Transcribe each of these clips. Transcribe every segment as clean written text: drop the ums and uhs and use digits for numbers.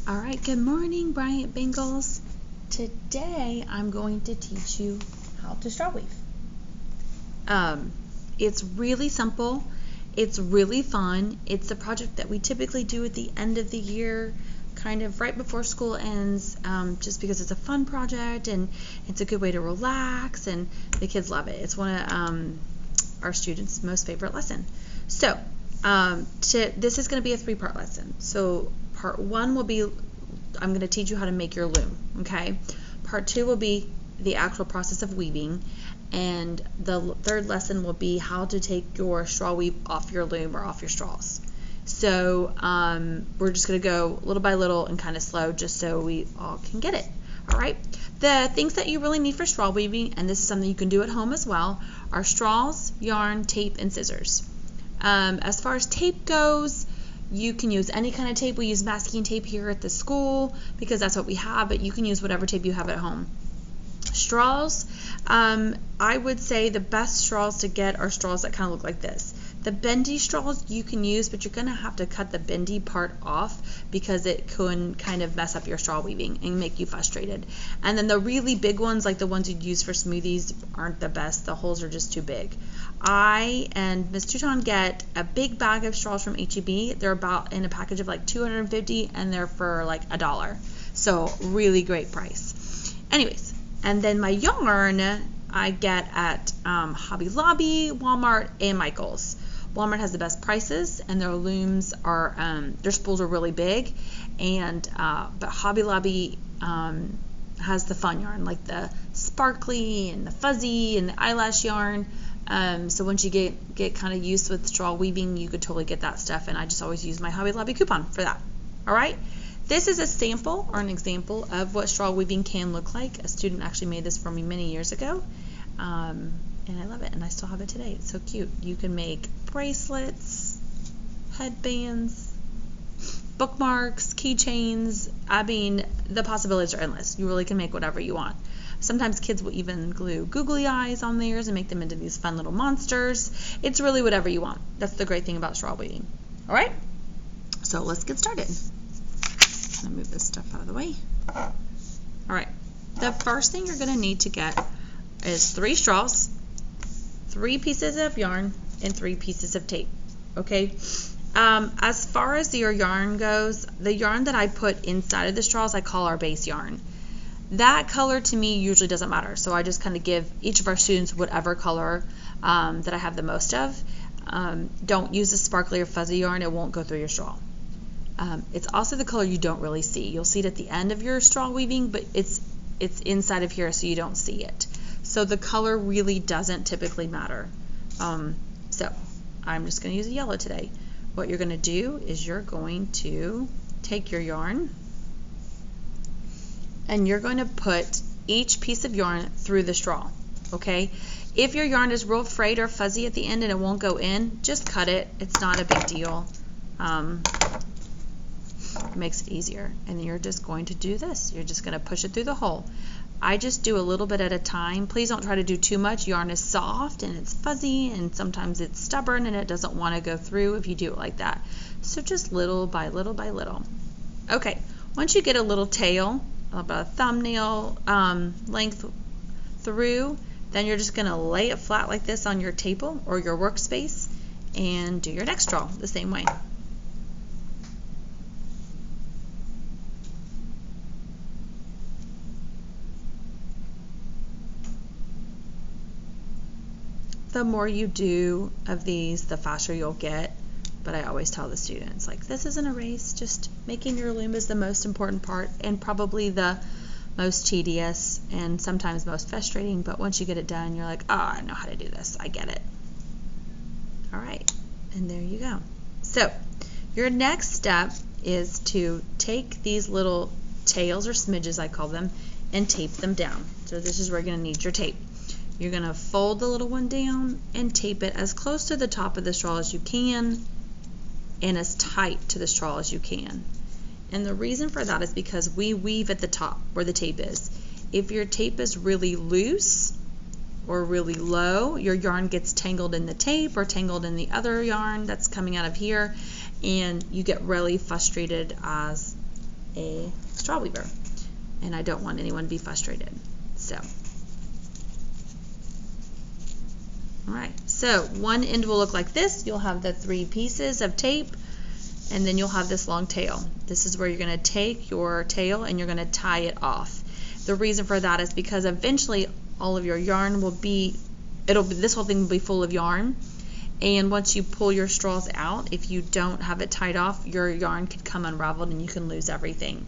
All right, good morning, Bryant Bengals. Today I'm going to teach you how to straw weave. It's really simple. It's really fun. It's a project that we typically do at the end of the year, kind of right before school ends, just because it's a fun project and it's a good way to relax, and the kids love it. It's one of our students' most favorite lesson. So this is going to be a 3-part lesson. So part 1 will be, I'm going to teach you how to make your loom, okay? Part 2 will be the actual process of weaving, and the 3rd lesson will be how to take your straw weave off your loom or off your straws. So we're just going to go little by little and kind of slow, just so we all can get it. All right. The things that you really need for straw weaving, and this is something you can do at home as well, are straws, yarn, tape, and scissors. As far as tape goes, you can use any kind of tape. We use masking tape here at the school because that's what we have, but you can use whatever tape you have at home. Straws, I would say the best straws to get are straws that kind of look like this. The bendy straws you can use, but you're going to have to cut the bendy part off because it can kind of mess up your straw weaving and make you frustrated. And then the really big ones, like the ones you'd use for smoothies, aren't the best. The holes are just too big. I and Miss Touton get a big bag of straws from H-E-B. They're about in a package of like 250, and they're for like $1. So really great price. Anyways, and then my yarn I get at Hobby Lobby, Walmart, and Michael's. Walmart has the best prices, and their looms are, their spools are really big, and but Hobby Lobby has the fun yarn, like the sparkly and the fuzzy and the eyelash yarn. So once you get kind of used with straw weaving, you could totally get that stuff, and I just always use my Hobby Lobby coupon for that. All right. This is a sample or an example of what straw weaving can look like. A student actually made this for me many years ago, and I love it, and I still have it today. It's so cute. You can make bracelets, headbands, bookmarks, keychains. I mean, the possibilities are endless. You really can make whatever you want. Sometimes kids will even glue googly eyes on theirs and make them into these fun little monsters. It's really whatever you want. That's the great thing about straw weaving. All right? So let's get started. I'm gonna move this stuff out of the way. All right. The first thing you're going to need to get is 3 straws, 3 pieces of yarn, and 3 pieces of tape. Okay? As far as your yarn goes, the yarn that I put inside of the straws I call our base yarn. That color to me usually doesn't matter, so I just kind of give each of our students whatever color that I have the most of. Don't use the sparkly or fuzzy yarn. It won't go through your straw. It's also the color you don't really see. You'll see it at the end of your straw weaving, but it's inside of here, so you don't see it. So the color really doesn't typically matter. So I'm just going to use a yellow today. What you're going to do is you're going to take your yarn, and you're going to put each piece of yarn through the straw. Okay? If your yarn is real frayed or fuzzy at the end and it won't go in, just cut it. It's not a big deal. It makes it easier. And you're just going to do this. You're just going to push it through the hole. I just do a little bit at a time. Please don't try to do too much. Yarn is soft and it's fuzzy, and sometimes it's stubborn and it doesn't want to go through if you do it like that. So just little by little by little. Okay, once you get a little tail, about a thumbnail length through, then you're just going to lay it flat like this on your table or your workspace and do your next straw the same way. The more you do of these, the faster you'll get. But I always tell the students, like, this isn't a race. Just making your loom is the most important part, and probably the most tedious and sometimes most frustrating. But once you get it done, you're like, oh, I know how to do this. I get it. All right, and there you go. So your next step is to take these little tails or smidges, I call them, and tape them down. So this is where you're going to need your tape. You're going to fold the little one down and tape it as close to the top of the straw as you can and as tight to the straw as you can. And the reason for that is because we weave at the top where the tape is. If your tape is really loose or really low, your yarn gets tangled in the tape or tangled in the other yarn that's coming out of here, and you get really frustrated as a straw weaver, and I don't want anyone to be frustrated. So, alright, so one end will look like this. You'll have the 3 pieces of tape, and then you'll have this long tail. This is where you're going to take your tail and you're going to tie it off. The reason for that is because eventually all of your yarn will be, this whole thing will be full of yarn, and once you pull your straws out, if you don't have it tied off, your yarn could come unraveled and you can lose everything.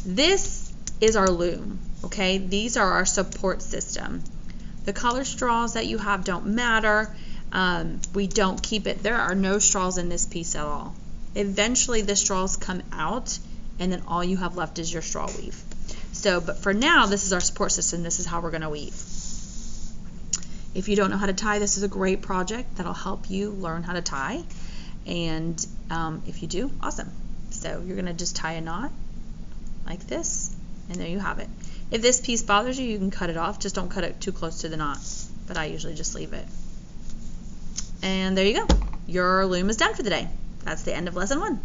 This is our loom, okay? These are our support system. The color straws that you have don't matter. We don't keep it. There are no straws in this piece at all. Eventually the straws come out, and then all you have left is your straw weave. So, but for now, this is our support system. This is how we're going to weave. If you don't know how to tie, this is a great project that'll help you learn how to tie. And if you do, awesome. So you're going to just tie a knot like this, and there you have it. If this piece bothers you, you can cut it off. Just don't cut it too close to the knot, but I usually just leave it. And there you go. Your loom is done for the day. That's the end of lesson 1.